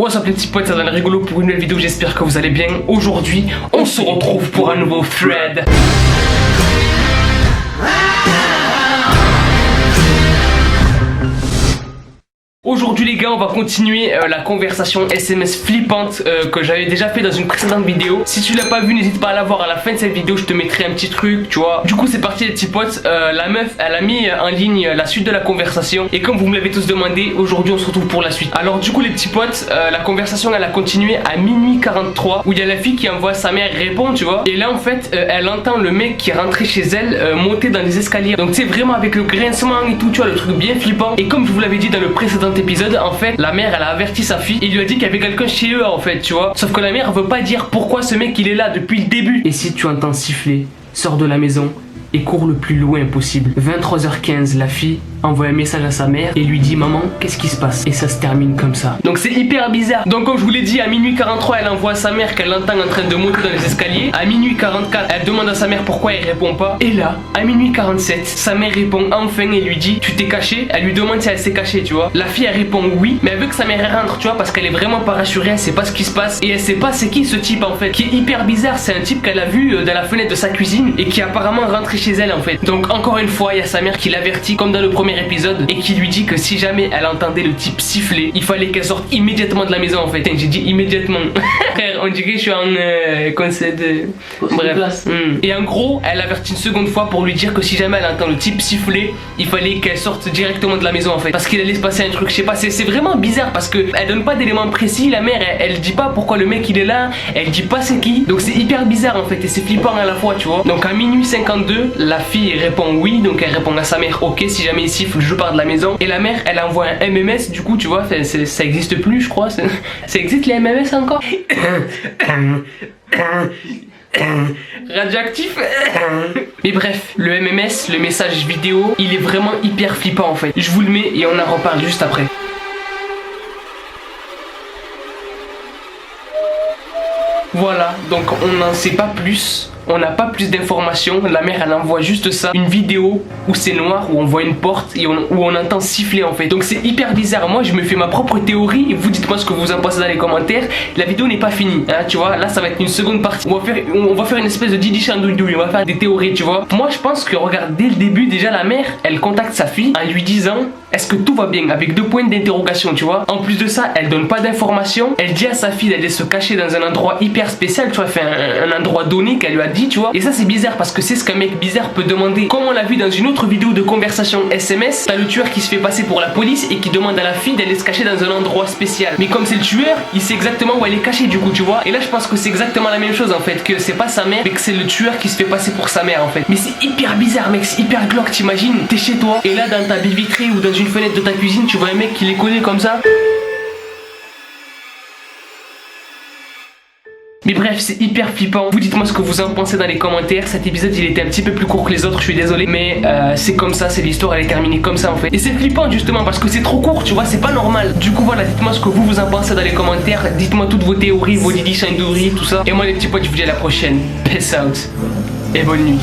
What's up les petits potes, ça donne rigolo pour une nouvelle vidéo, j'espère que vous allez bien. Aujourd'hui, on se retrouve pour un nouveau thread. Aujourd'hui les gars, on va continuer la conversation SMS flippante que j'avais déjà fait dans une précédente vidéo. Si tu l'as pas vu, n'hésite pas à la voir à la fin de cette vidéo, je te mettrai un petit truc, tu vois. Du coup c'est parti les petits potes, la meuf elle a mis en ligne la suite de la conversation. Et comme vous me l'avez tous demandé, aujourd'hui on se retrouve pour la suite. Alors du coup les petits potes, la conversation elle a continué à minuit 43, où il y a la fille qui envoie sa mère répondre, tu vois. Et là en fait elle entend le mec qui est rentré chez elle monter dans les escaliers. Donc c'est vraiment avec le grincement et tout, tu vois, le truc bien flippant. Et comme je vous l'avais dit dans le précédent épisode, en fait la mère elle a averti sa fille et lui a dit qu'il y avait quelqu'un chez eux en fait, tu vois. Sauf que la mère veut pas dire pourquoi ce mec il est là depuis le début. Et si tu entends siffler, sors de la maison et cours le plus loin possible. 23h15, la fille envoie un message à sa mère et lui dit maman, qu'est-ce qui se passe? Et ça se termine comme ça. Donc c'est hyper bizarre. Donc comme je vous l'ai dit, à minuit 43 elle envoie à sa mère qu'elle l'entend en train de monter dans les escaliers. À minuit 44 elle demande à sa mère pourquoi elle répond pas. Et là à minuit 47 sa mère répond enfin et lui dit tu t'es caché. Elle lui demande si elle s'est cachée, tu vois. La fille elle répond oui, mais elle veut que sa mère elle rentre, tu vois, parce qu'elle est vraiment pas rassurée, elle sait pas ce qui se passe et elle sait pas c'est qui ce type en fait, qui est hyper bizarre. C'est un type qu'elle a vu dans la fenêtre de sa cuisine et qui est apparemment rentré chez elle en fait. Donc encore une fois il y a sa mère qui l'avertit comme dans le premier épisode et qui lui dit que si jamais elle entendait le type siffler, il fallait qu'elle sorte immédiatement de la maison en fait. J'ai dit immédiatement. Frère, on dirait que je suis en conseil de... Bref. Et en gros elle avertit une seconde fois pour lui dire que si jamais elle entend le type siffler, il fallait qu'elle sorte directement de la maison en fait, parce qu'il allait se passer un truc, je sais pas, c'est vraiment bizarre parce que elle donne pas d'éléments précis. La mère elle dit pas pourquoi le mec il est là, elle dit pas c'est qui, donc c'est hyper bizarre en fait et c'est flippant à la fois, tu vois. Donc à minuit 52 la fille répond oui, donc elle répond à sa mère ok, si jamais il siffle je pars de la maison. Et la mère elle envoie un MMS, du coup tu vois, ça existe plus je crois, ça existe les MMS encore. Radioactif. Mais bref, le MMS, le message vidéo, il est vraiment hyper flippant en fait. Je vous le mets et on en reparle juste après. Voilà, donc on n'en sait pas plus. On n'a pas plus d'informations. La mère elle envoie juste ça, une vidéo où c'est noir, où on voit une porte et où on entend siffler en fait. Donc c'est hyper bizarre. Moi je me fais ma propre théorie et vous dites-moi ce que vous en pensez dans les commentaires. La vidéo n'est pas finie hein, tu vois. Là ça va être une seconde partie. On va faire une espèce de Didi Chandouille. On va faire des théories, tu vois. Moi je pense que regarde, dès le début déjà la mère elle contacte sa fille en lui disant est-ce que tout va bien, avec 2 points d'interrogation, tu vois. En plus de ça elle donne pas d'informations. Elle dit à sa fille d'aller se cacher dans un endroit hyper spécial, tu vois, fait un endroit donné qu'elle lui a dit, tu vois. Et ça c'est bizarre parce que c'est ce qu'un mec bizarre peut demander. Comme on l'a vu dans une autre vidéo de conversation SMS, t'as le tueur qui se fait passer pour la police et qui demande à la fille d'aller se cacher dans un endroit spécial. Mais comme c'est le tueur, il sait exactement où elle est cachée du coup, tu vois. Et là je pense que c'est exactement la même chose en fait, que c'est pas sa mère mais que c'est le tueur qui se fait passer pour sa mère en fait. Mais c'est hyper bizarre mec, c'est hyper glauque. T'imagines, t'es chez toi et là dans ta baie vitrée ou dans une fenêtre de ta cuisine tu vois un mec qui les connaît comme ça. Mais bref, c'est hyper flippant. Vous dites-moi ce que vous en pensez dans les commentaires. Cet épisode il était un petit peu plus court que les autres, je suis désolé. Mais c'est comme ça, c'est l'histoire, elle est terminée comme ça en fait. Et c'est flippant justement parce que c'est trop court, tu vois, c'est pas normal. Du coup voilà, dites-moi ce que vous en pensez dans les commentaires. Dites-moi toutes vos théories, vos Didi Chandouille, tout ça. Et moi les petits potes, je vous dis à la prochaine. Peace out et bonne nuit.